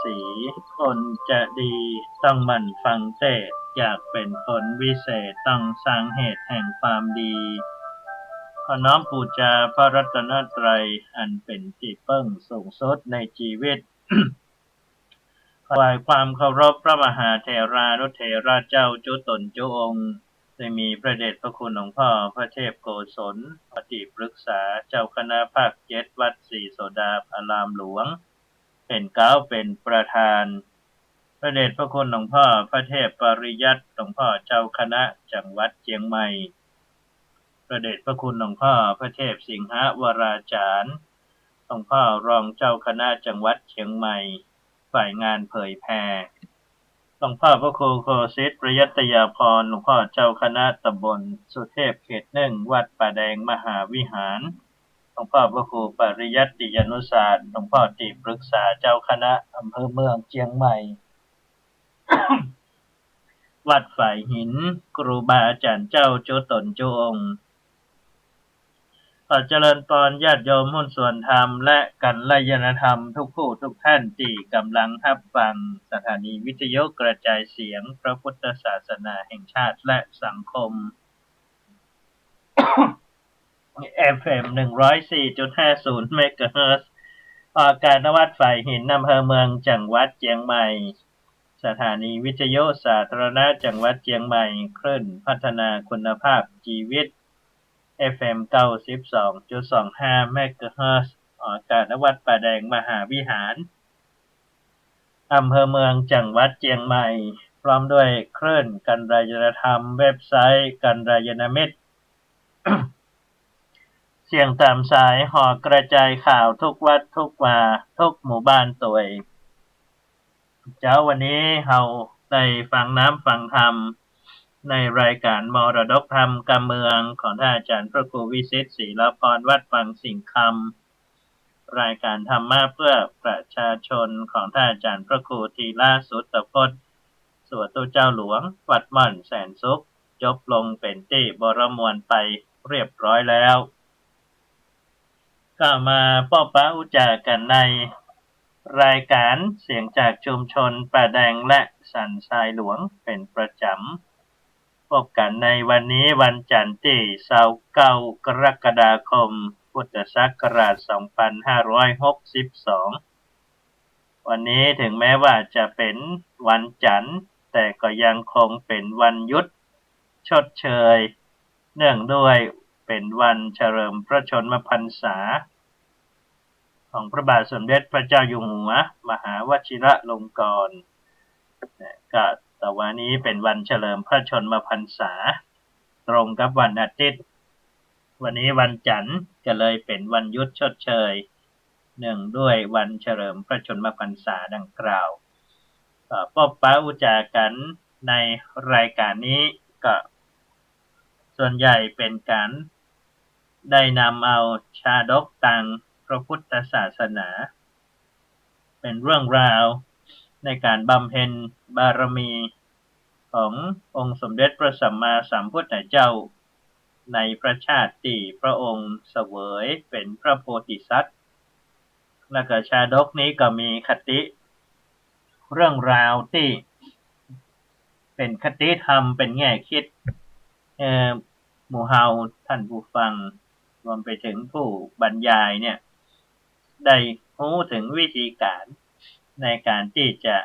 สีคนจะดีต้องหมั่นฟังเทศน์อยากเป็นคนวิเศษต้องสร้างเหตุแห่งความดีขอน้อมบูชาพระรัตนตรัยอันเป็นที่พึ่งสูงสุดในชีวิต ถวายความเคารพพระมหาเถรานุเถระเจ้าจุตนจุองค์ได้มีพระเดชพระคุณหลวงพ่อพระเทพโกศลปฏิปรึกษาเจ้าคณะภาค7วัดศรีโสดาอารามหลวงเป็นเก้าเป็นประธานพระเดชพระคุณหลวงพ่อพระเทพปริยัติหลวงพ่อเจ้าคณะจังหวัดเชียงใหม่พระเดชพระคุณหลวงพ่อพระเทพสิงหวราจารย์หลวงพ่อรองเจ้าคณะจังหวัดเชียงใหม่ฝ่ายงานเผยแผ่หลวงพ่อพระครูโคสิทธิ์ประยัตยาภรณ์หลวงพ่อเจ้าคณะตำบลสุเทพเขต1วัดป่าแดงมหาวิหารหลวงพ่อพระครูปริยัติยานุศาสตร์หลวงพ่อที่ปรึกษาเจ้าคณะอำเภอเมืองเชียงใหม่ วัดฝ่ายหินครูบาอาจารย์เจ้าโจตนโจองค์ขอเจริญพรญาติโยมหุ้นส่วนธรรมและกัลยาณธรรมทุกผู้ทุกท่านที่กำลังรับฟังสถานีวิทยุกระจายเสียงพระพุทธศาสนาแห่งชาติและสังคม FM 104.50 เมกะเฮิรตซ์ออกอากาศณวัดฝ่ายหินอำเภอเมืองจังหวัดเชียงใหม่สถานีวิทยุสาธารณะจังหวัดเชียงใหม่คลื่นพัฒนาคุณภาพชีวิต FM 92.25 เมกะเฮิรตซ์ออกอากาศณวัดป่าแดงมหาวิหารอำเภอเมืองจังหวัดเชียงใหม่พร้อมด้วยคลื่นกัลยาณธรรมเว็บไซต์กัลยาณมิตร เสียงตามสายห่อกระจายข่าวทุกวัดทุกวาทุกหมู่บ้านตัวเองเจ้าวันนี้เราได้ฟังน้ำฟังธรรมในรายการมรดกธรรมการเมืองของท่านอาจารย์พระครูวิสิทธิ์ศรีละพรวัดฟังสิงห์คำรายการธรรมะเพื่อประชาชนของท่านอาจารย์พระครูธีระสุตพจน์สวตุเจ้าหลวงวัดม่อนแสนสุขจบลงเป็นที่บรมวลไปเรียบร้อยแล้วก็มาพบปะอุจากันในรายการเสียงจากชุมชนป่าแดงและสันทรายหลวงเป็นประจำพบกันในวันนี้วันจันทร์ที่29กรกฎาคมพุทธศักราช2562วันนี้ถึงแม้ว่าจะเป็นวันจันทร์แต่ก็ยังคงเป็นวันหยุดชดเชยเนื่องด้วยเป็นวันเฉลิมพระชนมพรรษาของพระบาทสมเด็จพระเจ้าอยู่หัวมหาวชิรลงกรณ์ก็แต่วันนี้เป็นวันเฉลิมพระชนมพรรษาตรงกับวันอาทิตย์วันนี้วันจันทร์ก็เลยเป็นวันหยุดชดเชยเนื่องด้วยวันเฉลิมพระชนมพรรษาดังกล่าวพบปะอุจากันในรายการนี้ก็ส่วนใหญ่เป็นการได้นำเอาชาดกต่างพระพุทธศาสนาเป็นเรื่องราวในการบำเพ็ญบารมีขององค์สมเด็จพระสัมมาสัมพุทธเจ้าในพระชาติที่พระองค์เสวยเป็นพระโพธิสัตว์และก็ชาดกนี้ก็มีคติเรื่องราวที่เป็นคติธรรมเป็นแง่คิดหมู่เฮาท่านผู้ฟังรวมไปถึงผู้บรรยายเนี่ยได้รู้ถึงวิธีการในการที่จะ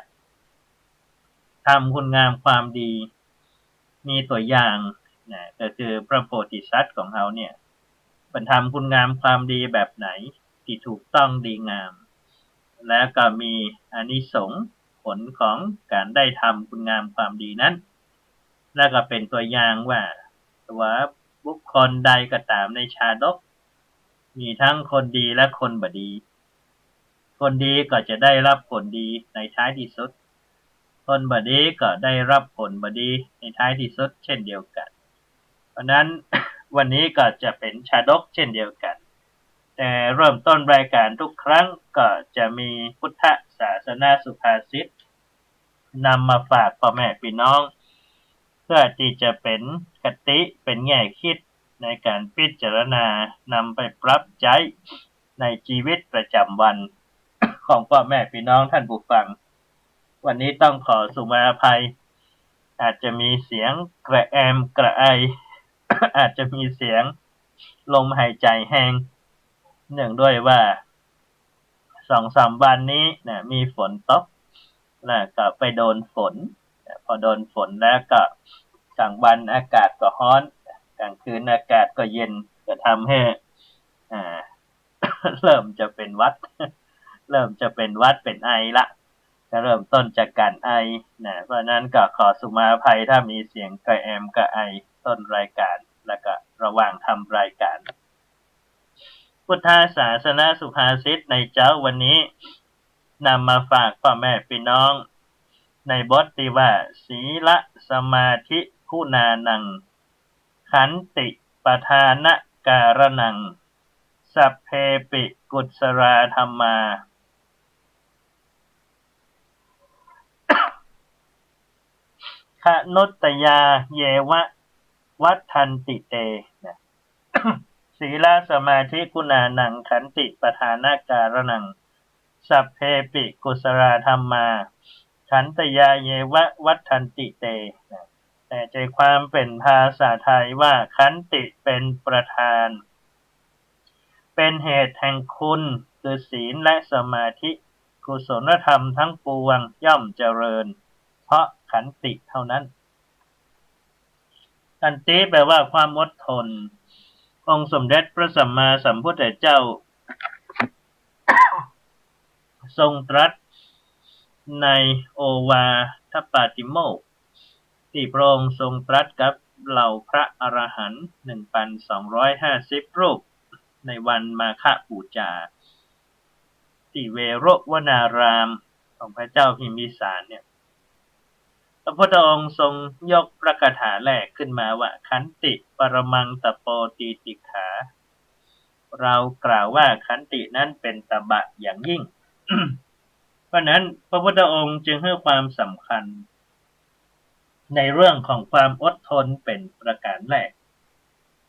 ทำคุณงามความดีมีตัวอย่างนะก็คือพระโพธิสัตว์ของเขาเนี่ยเป็นทำคุณงามความดีแบบไหนที่ถูกต้องดีงามและก็มีอานิสงส์ผลของการได้ทำคุณงามความดีนั้นและก็เป็นตัวอย่างว่าบุคคลใดก็ตามในชาดกมีทั้งคนดีและคนบดีคนดีก็จะได้รับผลดีในท้ายที่สุดคนบดีก็ได้รับผลบดีในท้ายที่สุดเช่นเดียวกันเพราะนั้น วันนี้ก็จะเป็นชาดกเช่นเดียวกันแต่เริ่มต้นรายการทุกครั้งก็จะมีพุทธศาสนาสุภาษิตนำมาฝากพ่อแม่พี่น้องเพื่อที่จะเป็นคติเป็นแง่คิดในการพิจารณานำไปปรับใช้ในชีวิตประจำวันของพ่อแม่พี่น้องท่านผู้ฟัง วันนี้ต้องขอสุมาภัยอาจจะมีเสียงกระแอมกระไอ อาจจะมีเสียงลมหายใจแห้งเนื่องด้วยว่า2-3 วันนี้นะมีฝนตกนะก็ไปโดนฝนพอโดนฝนแล้วก็กลางวันอากาศก็ร้อนกลางคืนอากาศก็เย็นก็ทำให้อ่า เริ่มจะเป็นหวัด เริ่มจะเป็นหวัดเป็นไอละก็เริ่มต้นจากการไอนะเพราะนั้นก็ขอสุมาภัยถ้ามีเสียงกระแอมกระไอต้นรายการแล้วก็ระหว่างทำรายการพุทธศาสนาสุภาษิตในเจ้าวันนี้นำมาฝากพ่อแม่พี่น้องในบทที่ว่าศีลสมาธิคุณานังขันติปทานการนังสัพเพปิกุศลธรรมาขนุตตยาเยวะวัฏทันติเตนะศีลสมาธิคุณานังขันติปทานการนังสัพเพปิกุศลธรรมาขันตยาเยวะวัฏทันติเตนะแต่ใจความเป็นภาษาไทยว่าขันติเป็นประธานเป็นเหตุแห่งคุณคือศีลและสมาธิกุศลธรรมทั้งปวงย่อมเจริญเพราะขันติเท่านั้นขันติแปลว่าความอดทนองค์สมเด็จพระสัมมาสัมพุทธเจ้าทรงตรัสในโอวาทปาติโมกข์ที่พระองค์ทรงตรัสกับเหล่าพระอรหันต์ 1,250 รูปในวันมาฆบูชาที่เวรุวนารามของพระเจ้าพิมพิสารเนี่ยพระพุทธองค์ทรงยกพระคาถาแรกขึ้นมาว่าขันติปรมังตโปตีติขาเรากล่าวว่าขันตินั้นเป็นตบะอย่างยิ่ง เพราะนั้นพระพุทธองค์จึงให้ความสำคัญในเรื่องของความอดทนเป็นประการแรก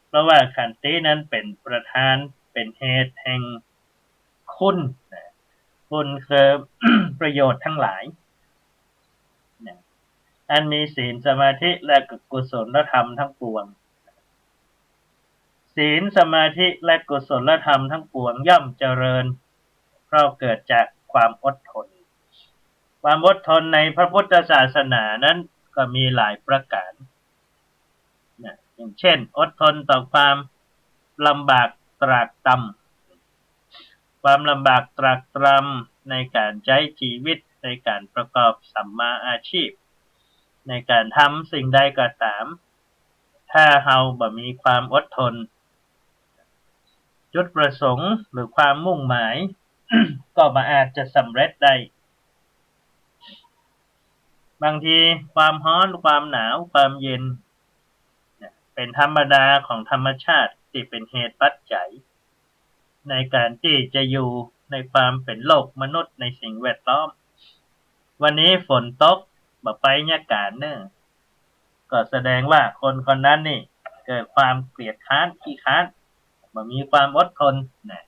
เพราะว่าขันตินั้นเป็นประธานเป็นเหตุแห่งคุณคุณคือ ประโยชน์ทั้งหลายอันมีศีลสมาธิและกุศลธรรมทั้งปวงศีลสมาธิและกุศลธรรมทั้งปวงย่อมเจริญเพราะเกิดจากความอดทนความอดทนในพระพุทธศาสนานั้นก็มีหลายประการอย่างเช่นอดทนต่อความลำบากตรากตรำความลำบากตรากตรำในการใช้ชีวิตในการประกอบสัมมาอาชีพในการทำสิ่งใดก็ตามถ้าเราบ่มีความอดทนจุดประสงค์หรือความมุ่งหมาย ก็บ่อาจจะสำเร็จได้บางทีความร้อนความหนาวความเย็นเป็นธรรมดาของธรรมชาติที่เป็นเหตุปัจจัยในการที่จะอยู่ในความเป็นโลกมนุษย์ในสิ่งแวดล้อมวันนี้ฝนตกบ่ไปยากาศเนอะก็แสดงว่าคนคนนั้นนี่เกิดความเกลียดค้านขี้ค้านบ่มีความอดทนนะ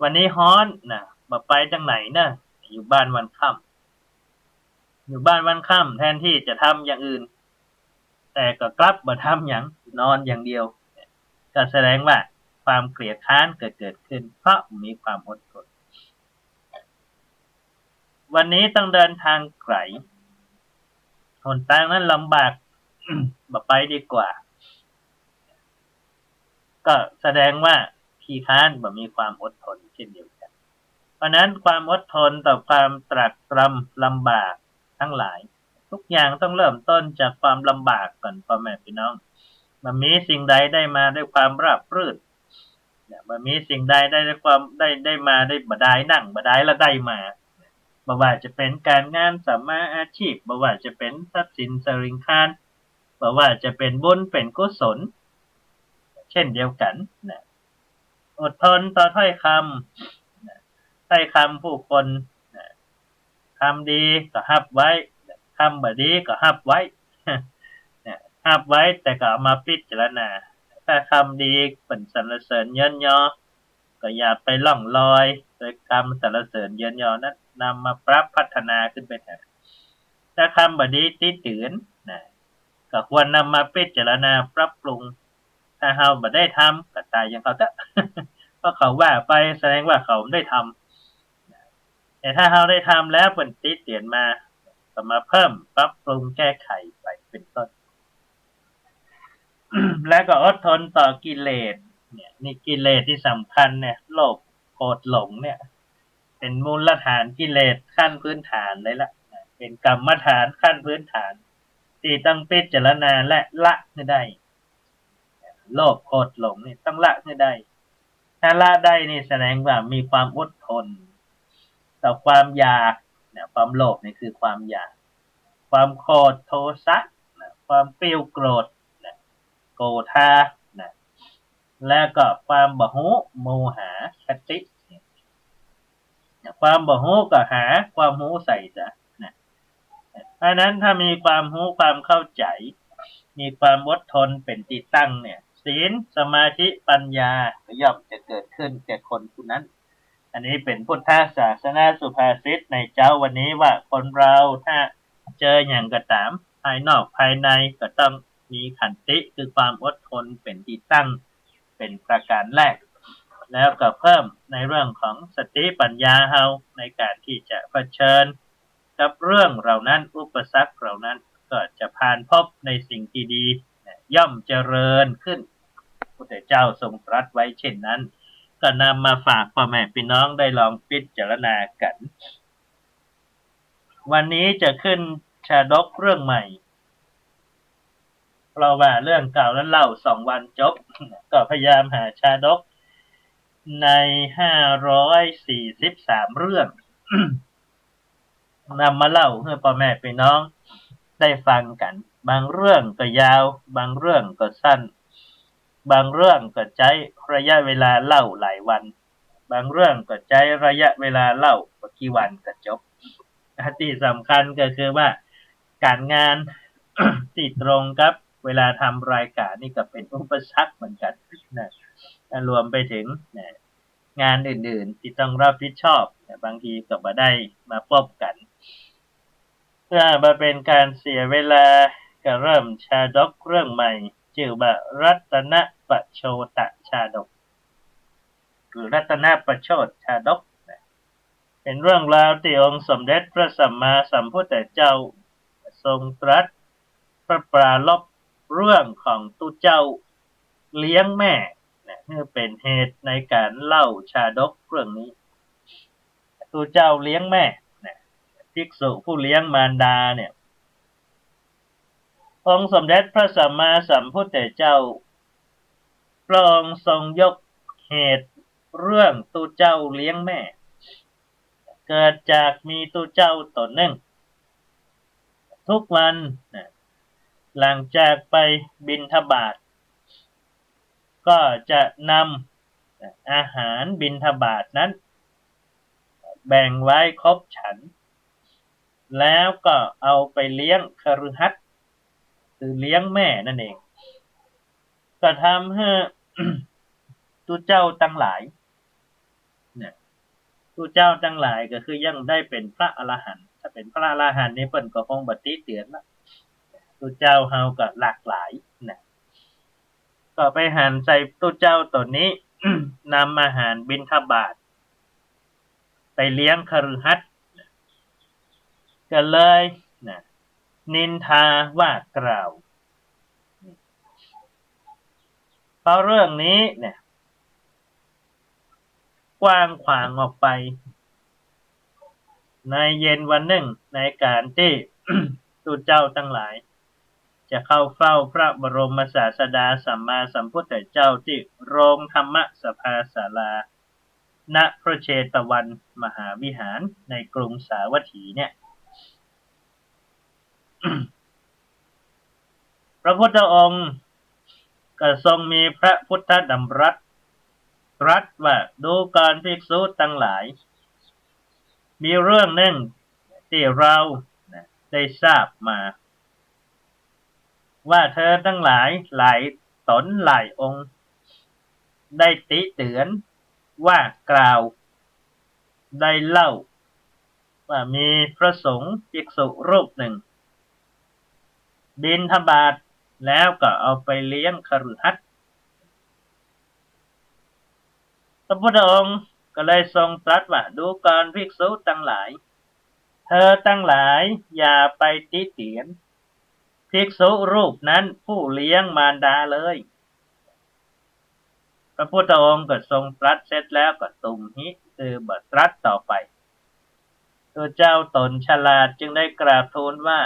วันนี้ฮ้อนนะบ่ไปจังไหนเนอะอยู่บ้านวันค่ำอยู่บ้านวันค่ำแทนที่จะทำอย่างอื่นแต่ก็กลับมาทำอย่างนอนอย่างเดียวก็แสดงว่าความเกลียดค้านเกิดขึ้นเพราะมีความอดทนวันนี้ต้องเดินทางไกลหนทางนั้นลำบาก บ่ไปดีกว่าก็แสดงว่าขี้ค้านบ่มีความอดทนเช่นเดียวกันเพราะนั้นความอดทนต่อความตรากตรำลำบากทั้งหลายทุกอย่างต้องเริ่มต้นจากความลำบากก่อนพ่อแม่พี่น้องมันมีสิ่งใดได้มาด้วยความราบรื่นมันมีสิ่งใดได้ด้วยความได้มาได้บ่ได้นั่งบ่ได้แล้วได้มาบ่ว่าจะเป็นการงานสัมมาอาชีพบ่ว่าจะเป็นทรัพย์สินสริงคารบ่ว่าจะเป็นบุญเป็นกุศลเช่นเดียวกันนะอดทนต่อถ้อยคำถ้อยคำผู้คนคำดีก็ฮับไว้คำบ่ดีก็ฮับไว้ฮับไว้แต่ก็เอามาพิจารณาถ้าคำดีเป็นสรรเสริญเยินยอก็อย่าไปล่องลอยโดยคำสรรเสริญเยินยอนั้นนำมาปรับพัฒนาขึ้นไปแทน ถ้าคำบดีติเตือนนะก็ควรนำมาพิจารณาปรับปรุงถ้าเราบ่ได้ทำก็ตายอย่างเขาเถอะ เพราะเขาว่าไปแสดงว่าเขาได้ทำแต่ถ้าเราได้ทำแล้วเปิ่นติเตือนมาก็มาเพิ่มปรับปรุงแก้ไขไปเป็นต้น และก็อดทนต่อกิเลสเนี่ยนี่กิเลสที่สำคัญเนี่ยโลภโกรธหลงเนี่ยเป็นมูลฐานกิเลสขั้นพื้นฐานเลยละเป็นกรรมฐานขั้นพื้นฐานที่ต้องพิจารณาและละให้ได้โลภโกรธหลงนี่ต้องละให้ได้ถ้าละได้นี่แสดงว่ามีความอดทนต่อความอยากเนี่ยความโลภนี่คือความอยากความโกรธโทสะความเปรี้ยวโกรธโกธานะและก็ความบ่หูโมหะคติความบ่หูก็หาความหูใส่ซะนะเพราะนั้นถ้ามีความหูความเข้าใจมีความอดทนเป็นที่ตั้งเนี่ยศีลสมาธิปัญญาก็ย่อมจะเกิดขึ้นแก่คนผู้นั้นอันนี้เป็นพุทธศาสนาสุภาษิตในเจ้าวันนี้ว่าคนเราถ้าเจออย่างก็ตามภายนอกภายในก็ต้องมีขันติคือความอดทนเป็นที่ตั้งเป็นประการแรกแล้วก็เพิ่มในเรื่องของสติปัญญาเฮาในการที่จะเผชิญกับเรื่องเหล่านั้นอุปสรรคเหล่านั้นก็จะผ่านพบในสิ่งที่ดีย่อมเจริญขึ้นพระเจ้าทรงตรัสไว้เช่นนั้นก็นำมาฝากพ่อแม่พี่น้องได้ลองพิจารณากันวันนี้จะขึ้นชาดกเรื่องใหม่เพราะว่าเรื่องเก่านั้นเล่า2 วันจบก็พยายามหาชาดกใน543เรื่องนำมาเล่าให้พ่อแม่พี่น้องได้ฟังกันบางเรื่องก็ยาวบางเรื่องก็สั้นบางเรื่องก็ใช้ระยะเวลาเล่าหลายวันบางเรื่องก็ใช้ระยะเวลาเล่ากี่วันก็จบที่สำคัญก็คือว่าการงาน ที่ตรงกับเวลาทำรายการนี่ก็เป็นอุปสรรคเหมือนกันนะรวมไปถึงงานอื่นๆที่ต้องรับผิดชอบบางทีก็บ่ได้มาพบกันเพื่อมาเป็นการเสียเวลาก็เริ่มชาดกเรื่องใหม่ชื่อว่ารัตนปโชตชาดกหรือรัตนปโชตชาดกเป็นเรื่องราวที่องค์สมเด็จพระสัมมาสัมพุทธเจ้าทรงตรัสพระปราลบเรื่องของตุเจ้าเลี้ยงแม่นี่เป็นเหตุในการเล่าชาดกเรื่องนี้ตุเจ้าเลี้ยงแม่ภิกษุผู้เลี้ยงมารดาเนี่ยองค์สมเด็จพระสัมมาสัมพุทธเจ้าพระองค์ทรงยกเหตุเรื่องตุเจ้าเลี้ยงแม่เกิดจากมีตุเจ้าตนหนึ่งทุกวันหลังจากไปบิณฑบาตก็จะนำอาหารบิณฑบาตนั้นแบ่งไว้ครบฉันแล้วก็เอาไปเลี้ยงคฤหัสถ์คือเลี้ยงแม่นั่นเองก็ทำให้ตุเจ้าทั้งหลายตุเจ้าทั้งหลายก็คือยังได้เป็นพระอรหันต์ถ้าเป็นพระอรหันต์นี่เพิ่นก็คงบ่ติเตียนละตุเจ้าเฮาก็หลากหลายก็ไปหันใส่ตุเจ้าตัวนี้ นำอาหารบิณฑบาตไปเลี้ยงคฤหัสถ์ก็เลยนินทาว่ากล่าวเพราะเรื่องนี้กว้างขวางออกไปในเย็นวันหนึ่งในการที่ ตุเจ้าทั้งหลายจะเข้าเฝ้าพระบรมศาสดาสัมมาสัมพุทธเจ้าที่โรงธรรมสภาศาลาณพระเชตวันมหาวิหารในกรุงสาวัตถีเนี่ย พระพุทธองค์ก็ทรงมีพระพุทธดำรัสตรัสว่าดูก่อนภิกษุทั้งหลายมีเรื่องหนึ่งที่เราได้ทราบมาว่าเธอทั้งหลายหลายตนหลายองค์ได้ติเตือนว่ากล่าวได้เล่า ว่ามีพระสงฆ์ภิกษุรูปหนึ่งบิณฑบาตแล้วก็เอาไปเลี้ยงคฤหัสถ์พระพุทธองค์ก็เลยทรงตรัสว่าดูก่อนภิกษุทั้งหลายเธอทั้งหลายอย่าไปติเตียนภิกษุรูปนั้นผู้เลี้ยงมารดาเลยพระพุทธองค์ก็ทรงตรัสเสร็จแล้วก็ตุมหิคือบัตรัสต่อไปตัวเจ้าตนฉลาดจึงได้กราบทูลว่า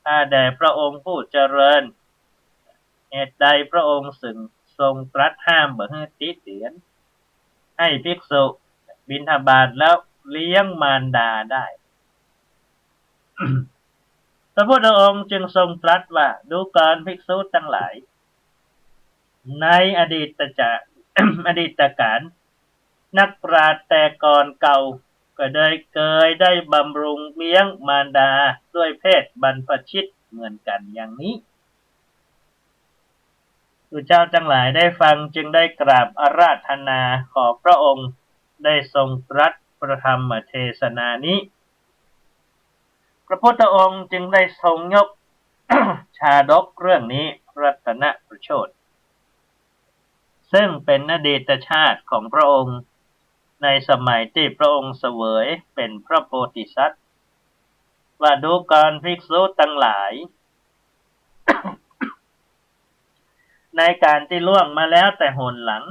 ข้าแด่พระองค์ผู้เจริญเหตุใดพระองค์ทรงตรัสห้ามบ่ให้ติเตียนให้ภิกษุบิณฑบาตแล้วเลี้ยงมารดาได้ พระพุทธองค์จึงทรงตรัสว่าดูก่อนภิกษุทั้งหลายในอดีตอดีตการนักปราชญ์แต่ก่อนเก่าก็ได้เคยได้บำรุงเลี้ยงมารดาด้วยเพศบรรพชิตเหมือนกันอย่างนี้พระเจ้าทั้งหลายได้ฟังจึงได้กราบอาราธนาขอพระองค์ได้ทรงตรัสประธรรมเทศนานี้พระพุทธองค์จึงได้ทรงยก ชาดกเรื่องนี้รัตนประโชติซึ่งเป็นอดีตชาติของพระองค์ในสมัยที่พระองค์เสวยเป็นพระโพธิสัตว์ว่าดูก่อนภิกษุทั้งหลาย ในการที่ล่วงมาแล้วแต่หนหลัง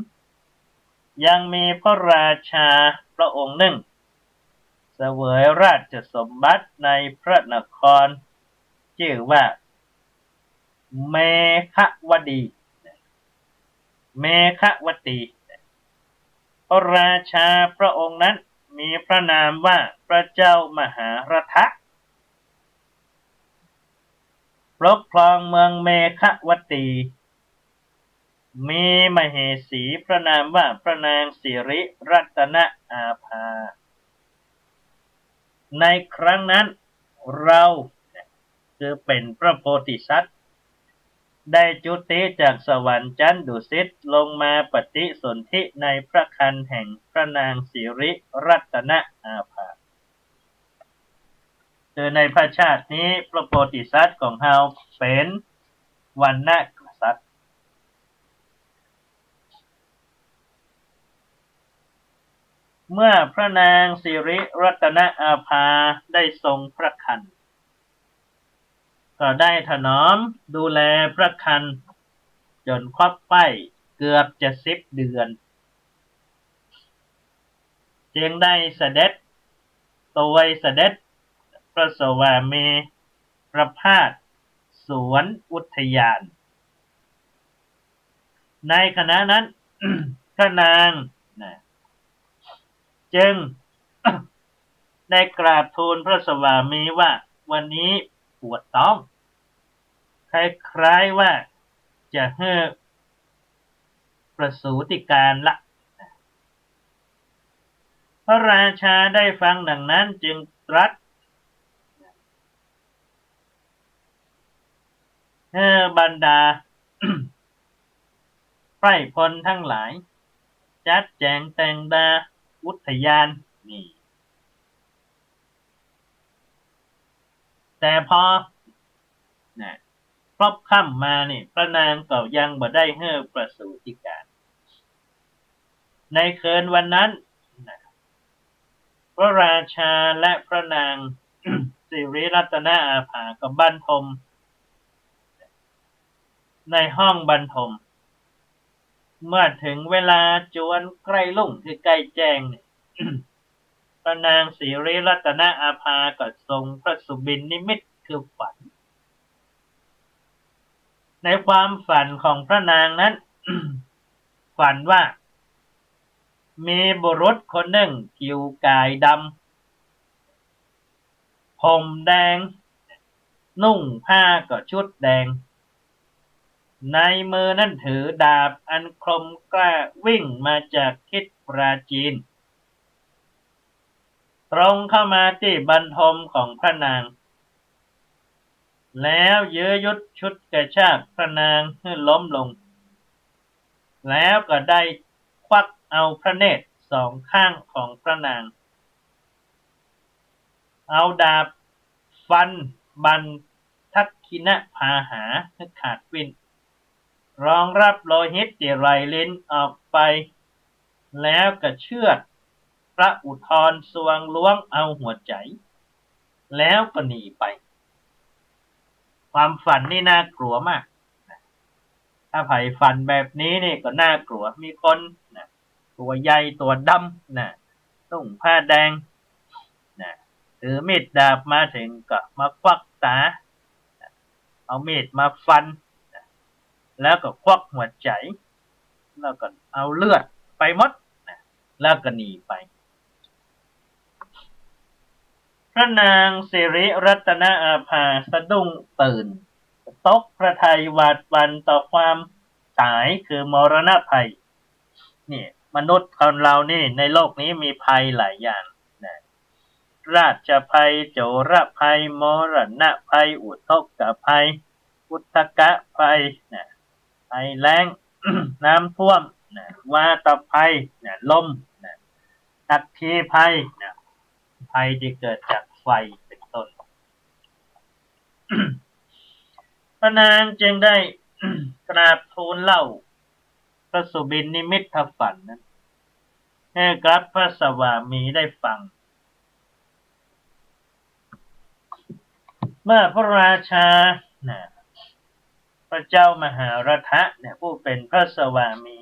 ยังมีพระราชาพระองค์หนึ่งเสวยราชสมบัติในพระนครชื่อว่าเมขวดีเมขวตีพระราชาพระองค์นั้นมีพระนามว่าพระเจ้ามหารทะปกครองเมืองเมขวตีมีมเหสีพระนามว่าพระนางสิริรัตนอาภาในครั้งนั้นเราคือเป็นพระโพธิสัตว์ได้จุติจากสวรรค์ชั้นดุสิตลงมาปฏิสนธิในพระครรภ์แห่งพระนางสิริรัตนอาภาคือในพระชาตินี้พระโพธิสัตว์ของเราเป็นวรรณกษัตริย์เมื่อพระนางสิริรัตนอาภาได้ทรงพระครรภ์ก็ได้ถนอมดูแลพระครรภ์จนครบไปเกือบจะ10 เดือนจึงได้เสด็จพระสวามีประพาสสวนอุทยานในขณะนั้น พระนางจึง ได้กราบทูลพระสวามีว่าวันนี้ปวดท้องคล้ายๆว่าจะให้ประสูติการละพระราชาได้ฟังดังนั้นจึงตรัสให้บรรดา ไพร่พลทั้งหลายจัดแจงแต่งดาอุทยานนี่แต่พอครบค่ำมานี่พระนางก็ยังบ่ได้ให้ประสูติการในคืนวันนั้นพระราชาและพระนาง สิริรัตนอาภาก็บรรทมในห้องบรรทมเมื่อถึงเวลาจวนใกล้รุ่งคือใกล้แจ้งเนี่ย พระนางสิริรัตนอาภาก็ทรงพระสุบินนิมิตคือฝันในความฝันของพระนางนั้น ฝันว่ามีบุรุษคนหนึ่งผิวกายดำผมแดงนุ่งผ้าก็ชุดแดงในมือนั้นถือดาบอันคมกล้าวิ่งมาจากทิศปราจีนตรงเข้ามาที่บรรทมของพระนางแล้วยื้อยุดชุดกระชากพระนางให้ล้มลงแล้วก็ได้ควักเอาพระเนตร2 ข้างของพระนาง เอาดาบฟันบันทักคินะพาหาให้ขาดวิ่นรองรับโลหิตที่ไหลลิ้นออกไปแล้วก็เชือดพระอุทธรสวงล้วงเอาหัวใจแล้วก็หนีไปความฝันนี่น่ากลัวมากถ้าไผ่ฝันแบบนี้นี่ก็น่ากลัวมีคนนะตัวใหญ่ตัวดำนะนุ่งผ้าแดงนะถือมีดดาบมาถึงก็มาควักตาเอามีดมาฟันแล้วก็ควักหัวใจแล้วก็เอาเลือดไปหมดแล้วก็หนีไปพระนางสิริรัตนอาภาสะดุ้งตื่นตกพระทัยหวาดหวั่นต่อความตายคือมรณะภัยนี่มนุษย์คนเรานี่ในโลกนี้มีภัยหลายอย่างนะราชภัยโจรภัยมรณะภัยอุทกภัยอุทกภัยนะภัยแล้ง น้ำท่วมนะวาตภัยนะลมนะอัคคีภัยนะภัยที่เกิดจากไฟเป็นต้น พระนางจึงได้ กราบทูลเล่าพระสุบินนิมิตฝันนั้นให้กับพระสวามีได้ฟังเมื่อพระราชาพระเจ้ามหารัฐะผู้เป็นพระสวามี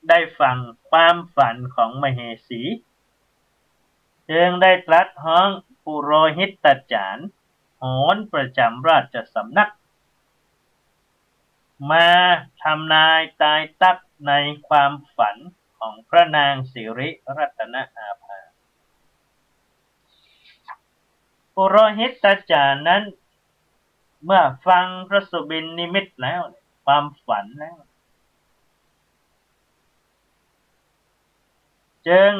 ได้ฟังความฝันของมเหสีจึงได้ตรัสฮ้องปุโรหิตจารย์โหรประจำราชสำนักมาทำนายตายตักในความฝันของพระนางสิริรัตนอาภาปุโรหิตจารย์นั้นเมื่อฟังพระสุบินนิมิตแล้วความฝันแล้วจึง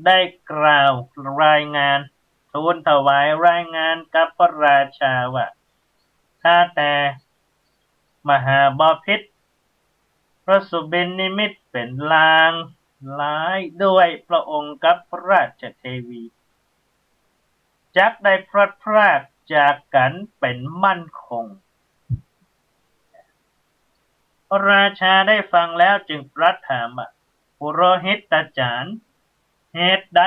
ได้กล่าวรายงานทูลถวายรายงานกับพระราชาว่าข้าแต่มหาบพิตรพระสุบินนิมิตเป็นลางร้ายด้วยพระองค์กับพระราชเทวีจักได้พลัดพรากจากกันเป็นมั่นคงพระราชาได้ฟังแล้วจึงตรัสถามปุโรหิตจารย์เหตุใด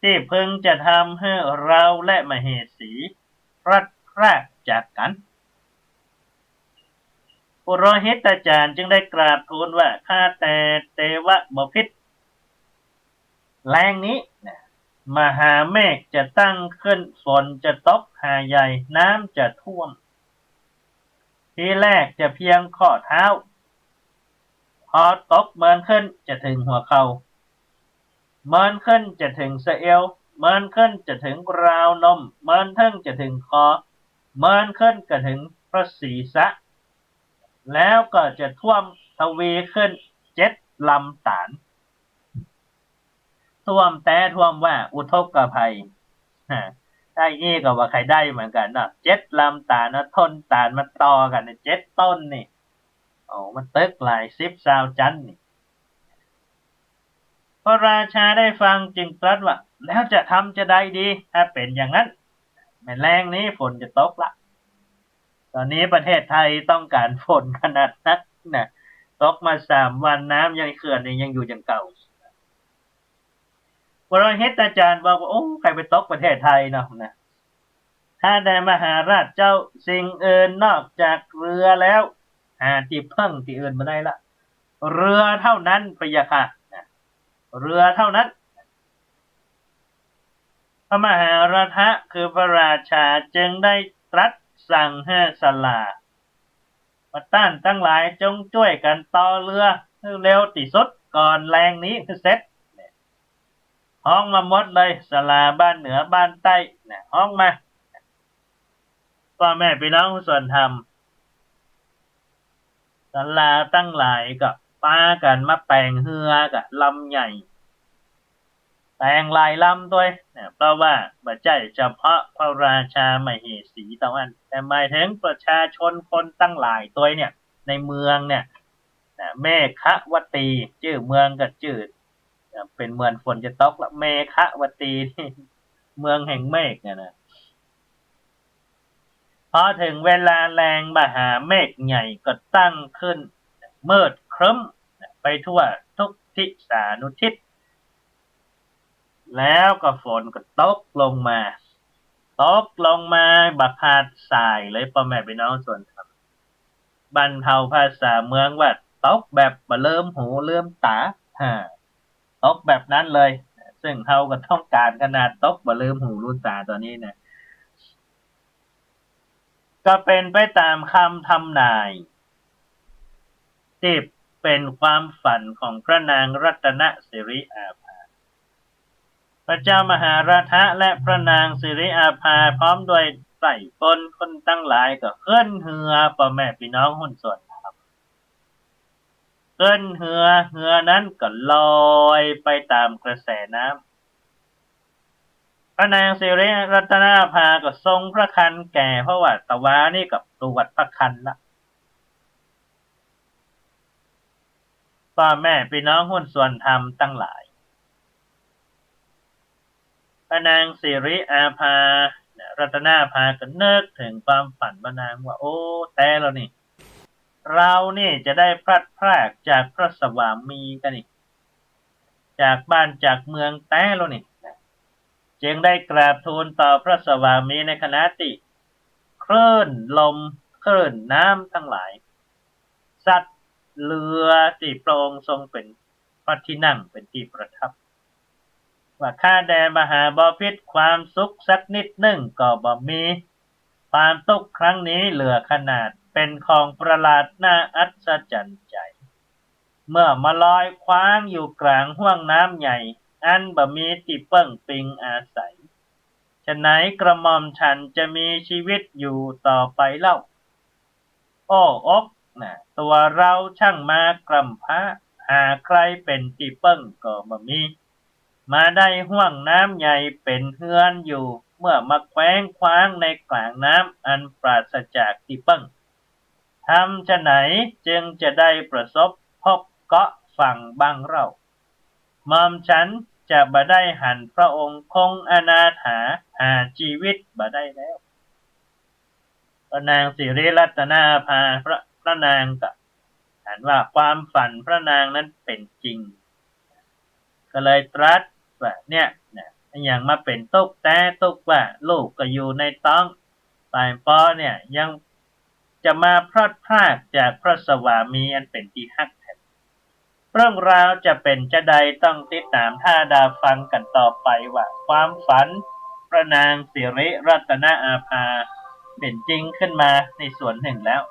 ที่พึงจะทำให้เราและมเหสีพลัดพรากจากกันปุโรหิตจารย์จึงได้กราบทูลว่าข้าแต่เทวบพิตรแรงนี้มหาเมฆจะตั้งขึ้นฝนจะตกหาใหญ่น้ำจะท่วมทีแรกจะเพียงข้อเท้าพอตกเมินขึ้นจะถึงหัวเข่าเมินขึ้นจะถึงสะเอวเมินขึ้นจะถึงราวนมเมินทึ่งจะถึงคอเมินขึ้นก็ถึงพระศีรษะแล้วก็จะท่วมทวีขึ้น7 ลำตาลท่วมแต่ท่วมว่าอุทกภัยได้นี่ก็ว่าใครได้เหมือนกันนะ7 ลำตาลนะทนตาลมาต่อกัน7 ต้นนี่โอ้มันตึกหลาย10 สาวจันนี่พระราชาได้ฟังจึงตรัสว่าแล้วจะทำจะได้ดีถ้าเป็นอย่างนั้นแม่แรงนี้ฝนจะตกละตอนนี้ประเทศไทยต้องการฝนขนาดนักนะตกมา3 วันน้ำยังเขื่อนยังอยู่อย่างเก่าพระเฮตอาจารย์บอกว่าโอ้ใครไปตกประเทศไทยเนาะนะถ้าได้มหาราชเจ้าสิ่งอื่นนอกจากเรือแล้วที่เพิ่งที่อื่นมาได้ละเรือเท่านั้นพระยาค่ะเรือเท่านั้นพระมหาราชคือพระราชาจึงได้ตรัสสั่งให้สลามาต้านทั้งหลายจงช่วยกันต่อเรือเร็วที่สุดก่อนแรงนี้คือเสร็จห้องมาหมดเลยสลาบ้านเหนือบ้านใต้ห้องมาพ่อแม่พี่น้องส่วนธรรมสลาตั้งหลายก็ปากันมาแต่งเฮือกับลำใหญ่แต่งหลายลำด้วยเพราะว่าไม่ใช่เฉพาะพระราชามเหสีเท่านั้นแต่หมายถึงประชาชนคนตั้งหลายตัวในเมืองเมฆวตีชื่อเมืองก็จืด เป็นเหมือนฝนจะตกละเมฆวตีนี่เมืองแห่งเมฆเนี่ยนะพอถึงเวลาแรงมหาเมฆใหญ่ก็ตั้งขึ้นมืดครึ้มไปทั่วทุกทิศานุทิศแล้วก็ฝนก็ตกลงมาบักหาดทรายเลยพ่อแม่พี่น้องส่วนบรรเทาภาษาเมืองว่าตกแบบบ่เริ่มหูเริ่มตาตกแบบนั้นเลยซึ่งเขาก็ต้องการขนาดตกบ่เริ่มหูเริ่มตาตอนนี้นะก็เป็นไปตามคำทำนายที่เป็นความฝันของพระนางรัตนสิริอาภาพระเจ้ามหาราชและพระนางสิริอาภาพร้อมด้วยไต่ปนคนตั้งหลายก็เคลื่อนเหือพ่อแม่พี่น้องหุ้นส่วนเคลื่อนเหือนั้นก็ลอยไปตามกระแสน้ำพระนางสิริรัตนาภาก็ทรงพระคันแก่เพราะว่าตะวานี่กับตรวจพระคันละพ่อแม่พี่น้องหุ้นส่วนธรรมตั้งหลายพระนางสิริอาภารัตนาภาก็นึกถึงความฝันพระนางว่าโอ้แต่แล้วนี่เรานี่จะได้พลัดพรากจากพระสวามีกันนี่จากบ้านจากเมืองแต่แล้วนี่จึงได้กราบทูลต่อพระสวามีในขณะที่คลื่นลมคลื่นน้ำทั้งหลายสัตว์เรือที่พระองค์ทรงเป็นพระที่นั่งเป็นที่ประทับว่าข้าแด่มหาบพิตรความสุขสักนิดหนึ่งก็บ่มีความทุกข์ครั้งนี้เหลือขนาดเป็นของประหลาดน่าอัศจรรย์ใจเมื่อมาลอยคว้างอยู่กลางห้วงน้ำใหญ่อันบ่มีที่เปิ้งปิงอาศัยฉะไหนกระหม่อมฉันจะมีชีวิตอยู่ต่อไปเล่าโอ้อกตัวเราช่างมากรำพร้าหาใครเป็นที่เปิ้งก็บ่มีมาได้ห้วงน้ำใหญ่เป็นเฮือนอยู่เมื่อมาแคว้งคว้างในกลางน้ำอันปราศจากที่เปิ้งทำฉะไหนจึงจะได้ประสบพบเกาะฝั่งบ้างเราหม่อมฉันจะบ่ได้หันพระองค์คงอนาถาหาชีวิตบ่ได้แล้วพระนางสิริรัตนาภาพระนางก็อ่านว่าความฝันพระนางนั้นเป็นจริงก็เลยตรัสว่าเนี่ยอย่างมาเป็นตุกแต่ตุกว่าลูกก็อยู่ในท้องตายปอเนี่ยยังจะมาพลาดพลาดจากพระสวามีอันเป็นที่ฮักแท้เรื่องราวจะเป็นจะใดต้องติดตามท่าดาฟังกันต่อไปว่าความฝันพระนางสิริรัตนอาภาเป็นจริงขึ้นมาในส่วนหนึ่งแล้ว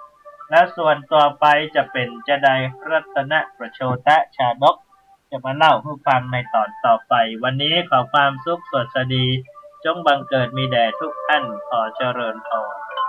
และส่วนต่อไปจะเป็นจะใดรัตนประโชตชาดกจะมาเล่าให้ฟังในตอนต่อไปวันนี้ขอความสุขสวัสดีจงบังเกิดมีแด่ทุกท่านขอเจริญพร